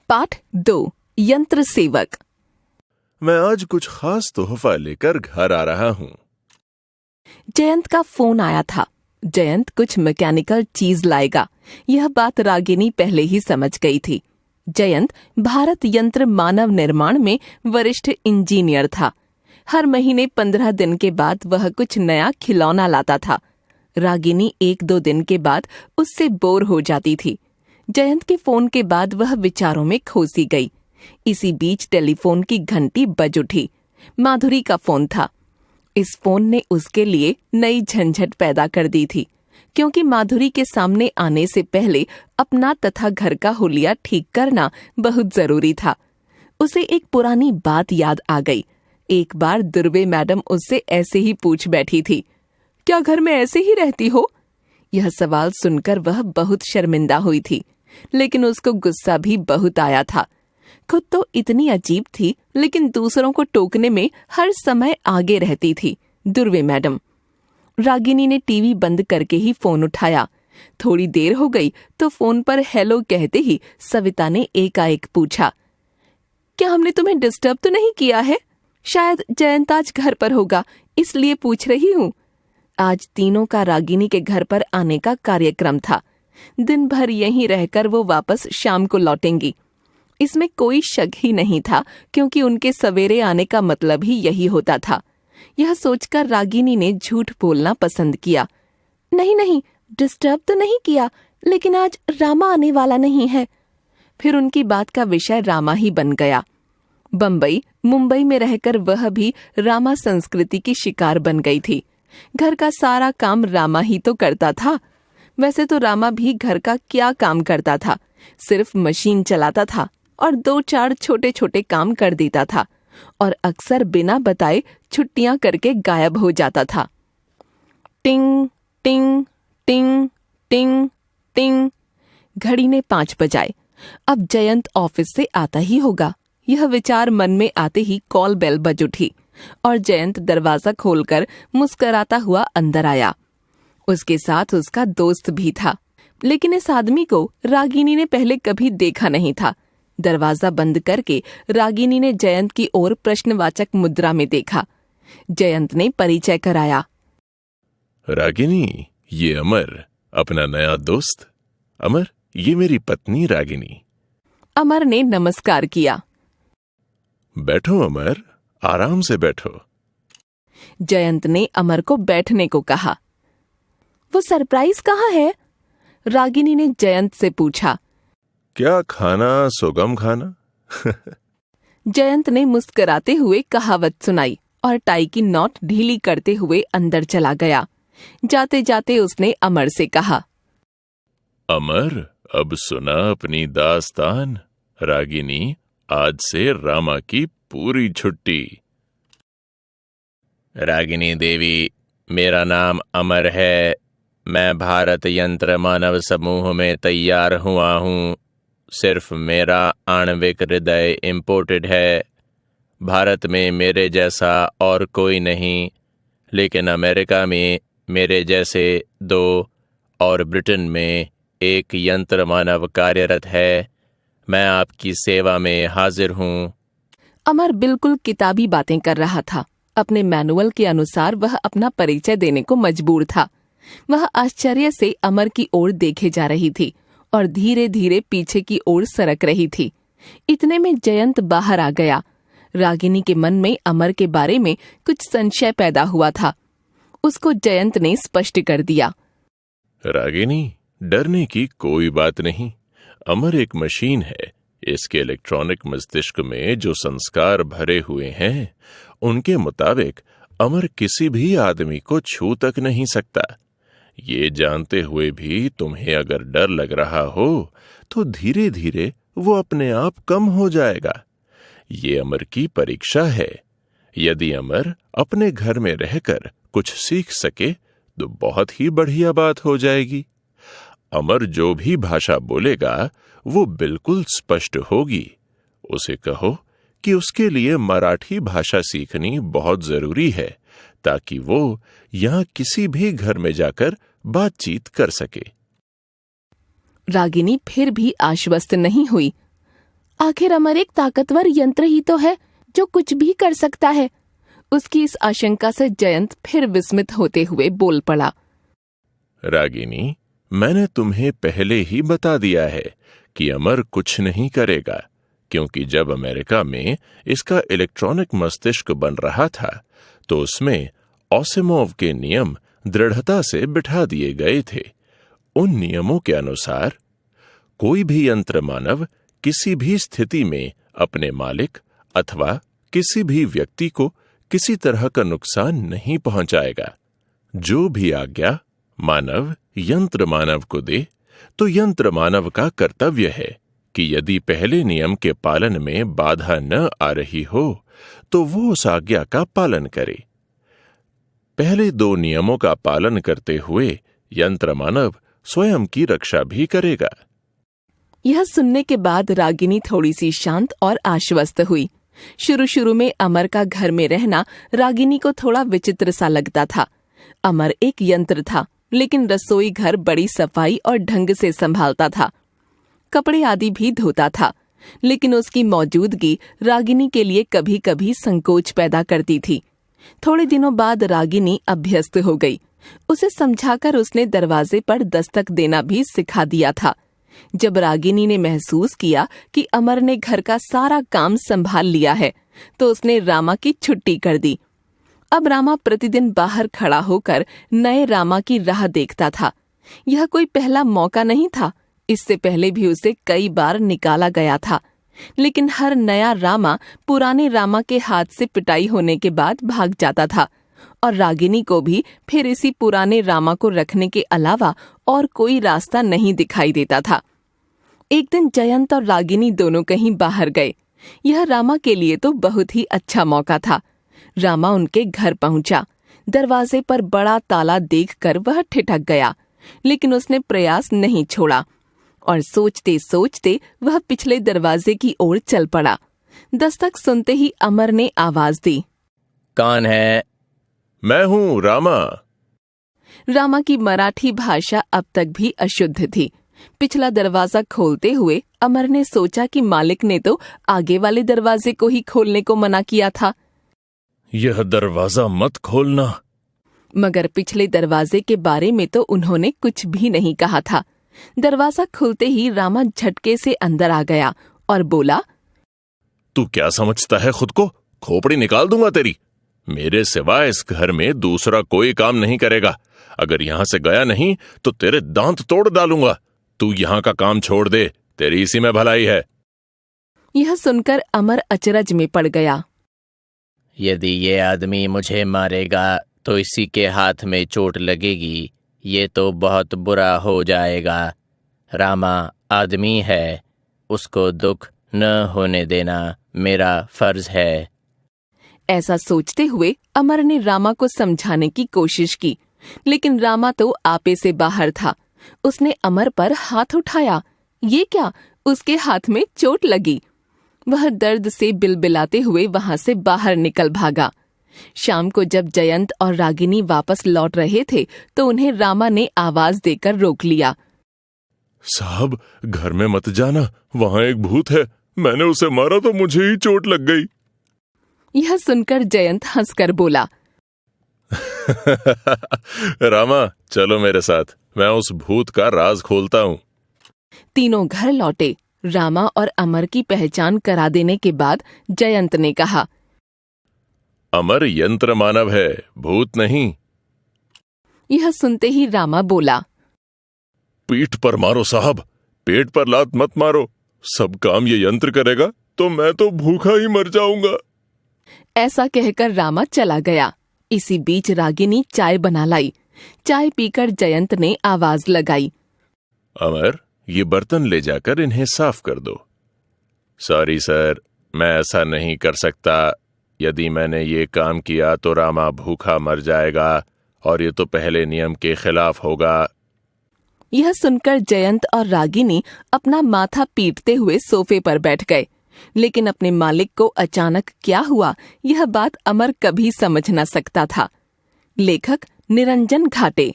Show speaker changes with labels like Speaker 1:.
Speaker 1: पाठ 2 यंत्र सेवक।
Speaker 2: मैं आज कुछ खास तोहफा लेकर घर आ रहा हूँ।
Speaker 1: जयंत का फोन आया था। जयंत कुछ मैकेनिकल चीज लाएगा। यह बात रागिनी पहले ही समझ गई थी। जयंत भारत यंत्र मानव निर्माण में वरिष्ठ इंजीनियर था। हर महीने 15 दिन के बाद वह कुछ नया खिलौना लाता था। रागिनी 1-2 दिन के बाद उससे बोर हो जाती थी। जयंत के फोन के बाद वह विचारों में खोसी गई। इसी बीच टेलीफोन की घंटी बज उठी। माधुरी का फोन था। इस फोन ने उसके लिए नई झंझट पैदा कर दी थी, क्योंकि माधुरी के सामने आने से पहले अपना तथा घर का हुलिया ठीक करना बहुत जरूरी था। उसे एक पुरानी बात याद आ गई। एक बार दुर्वे मैडम उससे ऐसे ही पूछ बैठी थी, क्या घर में ऐसे ही रहती हो? यह सवाल सुनकर वह बहुत शर्मिंदा हुई थी, लेकिन उसको गुस्सा भी बहुत आया था। खुद तो इतनी अजीब थी, लेकिन दूसरों को टोकने में हर समय आगे रहती थी दुर्वे मैडम। रागिनी ने टीवी बंद करके ही फोन उठाया। थोड़ी देर हो गई तो फोन पर हेलो कहते ही सविता ने एकाएक पूछा, क्या हमने तुम्हें डिस्टर्ब तो नहीं किया है? शायद जयंत आज घर पर होगा, इसलिए पूछ रही हूँ। आज तीनों का रागिनी के घर पर आने का कार्यक्रम था। दिन भर यहीं रहकर वो वापस शाम को लौटेंगी। इसमें कोई शक ही नहीं था, क्योंकि उनके सवेरे आने का मतलब ही यही होता था। यह सोचकर रागिनी ने झूठ बोलना पसंद किया। नहीं, डिस्टर्ब तो नहीं किया, लेकिन आज रामा आने वाला नहीं है। फिर उनकी बात का विषय रामा ही बन गया। बम्बई, मुंबई में रहकर वह भी रामा संस्कृति की शिकार बन गई थी। घर का सारा काम रामा ही तो करता था। वैसे तो रामा भी घर का क्या काम करता था, सिर्फ मशीन चलाता था और 2-4 छोटे-छोटे काम कर देता था, और अक्सर बिना बताए छुट्टियां करके गायब हो जाता था। टिंग टिंग टिंग टिंग टिंग, घड़ी ने 5 बजाए। अब जयंत ऑफिस से आता ही होगा। यह विचार मन में आते ही कॉल बेल बज उठी और जयंत दरवाजा खोलकर मुस्कुराता हुआ अंदर आया। उसके साथ उसका दोस्त भी था, लेकिन इस आदमी को रागिनी ने पहले कभी देखा नहीं था। दरवाजा बंद करके रागिनी ने जयंत की ओर प्रश्नवाचक मुद्रा में देखा। जयंत ने परिचय कराया।
Speaker 2: रागिनी, ये अमर, अपना नया दोस्त। अमर, ये मेरी पत्नी रागिनी।
Speaker 1: अमर ने नमस्कार किया।
Speaker 2: बैठो अमर, आराम से बैठो।
Speaker 1: जयंत ने अमर को बैठने को कहा। वो सरप्राइज कहाँ है? रागिनी ने जयंत से पूछा।
Speaker 2: क्या खाना सोगम खाना?
Speaker 1: जयंत ने मुस्कुराते हुए कहावत सुनाई और टाई की नॉट ढीली करते हुए अंदर चला गया। जाते जाते उसने अमर से कहा,
Speaker 2: अमर, अब सुना अपनी दास्तान। रागिनी, आज से रामा की पूरी छुट्टी।
Speaker 3: रागिनी देवी, मेरा नाम अमर है। मैं भारत यंत्र मानव समूह में तैयार हुआ हूँ। सिर्फ मेरा आणविक हृदय इम्पोर्टेड है। भारत में मेरे जैसा और कोई नहीं, लेकिन अमेरिका में मेरे जैसे 2 और ब्रिटेन में 1 यंत्र मानव कार्यरत है। मैं आपकी सेवा में हाजिर हूँ।
Speaker 1: अमर बिल्कुल किताबी बातें कर रहा था। अपने मैनुअल के अनुसार वह अपना परिचय देने को मजबूर था। वह आश्चर्य से अमर की ओर देखे जा रही थी और धीरे धीरे पीछे की ओर सरक रही थी। इतने में जयंत बाहर आ गया। रागिनी के मन में अमर के बारे में कुछ संशय पैदा हुआ था। उसको जयंत ने स्पष्ट कर दिया।
Speaker 2: रागिनी, डरने की कोई बात नहीं। अमर एक मशीन है। इसके इलेक्ट्रॉनिक मस्तिष्क में जो संस्कार भरे हुए हैं, उनके मुताबिक अमर किसी भी आदमी को छू तक नहीं सकता। ये जानते हुए भी तुम्हें अगर डर लग रहा हो, तो धीरे धीरे वो अपने आप कम हो जाएगा। ये अमर की परीक्षा है। यदि अमर अपने घर में रहकर कुछ सीख सके तो बहुत ही बढ़िया बात हो जाएगी। अमर जो भी भाषा बोलेगा वो बिल्कुल स्पष्ट होगी। उसे कहो कि उसके लिए मराठी भाषा सीखनी बहुत जरूरी है, ताकि वो यहाँ किसी भी घर में जाकर बातचीत कर सके।
Speaker 1: रागिनी फिर भी आश्वस्त नहीं हुई। आखिर अमर एक ताकतवर यंत्र ही तो है जो कुछ भी कर सकता है। उसकी इस आशंका से जयंत फिर विस्मित होते हुए बोल पड़ा।
Speaker 2: रागिनी, मैंने तुम्हें पहले ही बता दिया है कि अमर कुछ नहीं करेगा, क्योंकि जब अमेरिका में इसका इलेक्ट्रॉनिक मस्तिष्क बन रहा था तो उसमें ओसिमोव के नियम दृढ़ता से बिठा दिए गए थे। उन नियमों के अनुसार कोई भी यंत्र मानव किसी भी स्थिति में अपने मालिक अथवा किसी भी व्यक्ति को किसी तरह का नुकसान नहीं पहुंचाएगा। जो भी आज्ञा मानव यंत्र मानव को दे, तो यंत्र मानव का कर्तव्य है कि यदि पहले नियम के पालन में बाधा न आ रही हो तो वो उस आज्ञा का पालन करे। पहले 2 नियमों का पालन करते हुए यंत्र मानव स्वयं की रक्षा भी करेगा।
Speaker 1: यह सुनने के बाद रागिनी थोड़ी सी शांत और आश्वस्त हुई। शुरू में अमर का घर में रहना रागिनी को थोड़ा विचित्र सा लगता था। अमर एक यंत्र था, लेकिन रसोई घर बड़ी सफाई और ढंग से संभालता था। कपड़े आदि भी धोता था, लेकिन उसकी मौजूदगी रागिनी के लिए कभी कभी संकोच पैदा करती थी। थोड़े दिनों बाद रागिनी अभ्यस्त हो गई। उसे समझाकर उसने दरवाजे पर दस्तक देना भी सिखा दिया था। जब रागिनी ने महसूस किया कि अमर ने घर का सारा काम संभाल लिया है, तो उसने रामा की छुट्टी कर दी। अब रामा प्रतिदिन बाहर खड़ा होकर नए रामा की राह देखता था। यह कोई पहला मौका नहीं था। इससे पहले भी उसे कई बार निकाला गया था, लेकिन हर नया रामा पुराने रामा के हाथ से पिटाई होने के बाद भाग जाता था और रागिनी को भी फिर इसी पुराने रामा को रखने के अलावा और कोई रास्ता नहीं दिखाई देता था। एक दिन जयंत और रागिनी दोनों कहीं बाहर गए। यह रामा के लिए तो बहुत ही अच्छा मौका था। रामा उनके घर पहुंचा। दरवाजे पर बड़ा ताला देखकर वह ठिठक गया, लेकिन उसने प्रयास नहीं छोड़ा और सोचते सोचते वह पिछले दरवाजे की ओर चल पड़ा। दस्तक सुनते ही अमर ने आवाज दी,
Speaker 3: कौन है?
Speaker 2: मैं हूँ, रामा।
Speaker 1: रामा की मराठी भाषा अब तक भी अशुद्ध थी। पिछला दरवाजा खोलते हुए अमर ने सोचा कि मालिक ने तो आगे वाले दरवाजे को ही खोलने को मना किया था।
Speaker 2: यह दरवाजा मत खोलना।
Speaker 1: मगर पिछले दरवाजे के बारे में तो उन्होंने कुछ भी नहीं कहा था। दरवाजा खुलते ही रामा झटके से अंदर आ गया और बोला,
Speaker 2: तू क्या समझता है खुद को? खोपड़ी निकाल दूंगा तेरी। मेरे सिवा इस घर में दूसरा कोई काम नहीं करेगा। अगर यहां से गया नहीं तो तेरे दांत तोड़ डालूंगा। तू यहाँ का काम छोड़ दे, तेरी इसी में भलाई है।
Speaker 1: यह सुनकर अमर अचरज में पड़ गया।
Speaker 3: यदि ये आदमी मुझे मारेगा तो इसी के हाथ में चोट लगेगी। ये तो बहुत बुरा हो जाएगा। रामा आदमी है, उसको दुख न होने देना मेरा फर्ज है।
Speaker 1: ऐसा सोचते हुए अमर ने रामा को समझाने की कोशिश की, लेकिन रामा तो आपे से बाहर था। उसने अमर पर हाथ उठाया। ये क्या? उसके हाथ में चोट लगी। वह दर्द से बिलबिलाते हुए वहां से बाहर निकल भागा। शाम को जब जयंत और रागिनी वापस लौट रहे थे तो उन्हें रामा ने आवाज देकर रोक लिया।
Speaker 2: साहब, घर में मत जाना, वहां एक भूत है। मैंने उसे मारा तो मुझे ही चोट लग गई।
Speaker 1: यह सुनकर जयंत हंसकर बोला,
Speaker 2: रामा, चलो मेरे साथ, मैं उस भूत का राज खोलता हूँ।
Speaker 1: तीनों घर लौटे। रामा और अमर की पहचान करा देने के बाद जयंत ने कहा,
Speaker 2: अमर यंत्र मानव है, भूत नहीं।
Speaker 1: यह सुनते ही रामा बोला,
Speaker 2: पीठ पर मारो साहब, पेट पर लात मत मारो। सब काम ये यंत्र करेगा तो मैं तो भूखा ही मर जाऊंगा।
Speaker 1: ऐसा कहकर रामा चला गया। इसी बीच रागिनी चाय बना लाई। चाय पीकर जयंत ने आवाज लगाई,
Speaker 2: अमर, ये बर्तन ले जाकर इन्हें साफ कर दो। सॉरी सर, मैं ऐसा नहीं कर सकता। यदि मैंने ये काम किया तो रामा भूखा मर जाएगा और ये तो पहले नियम के खिलाफ होगा।
Speaker 1: यह सुनकर जयंत और रागिनी अपना माथा पीटते हुए सोफे पर बैठ गए। लेकिन अपने मालिक को अचानक क्या हुआ, यह बात अमर कभी समझ न सकता था। लेखक निरंजन घाटे।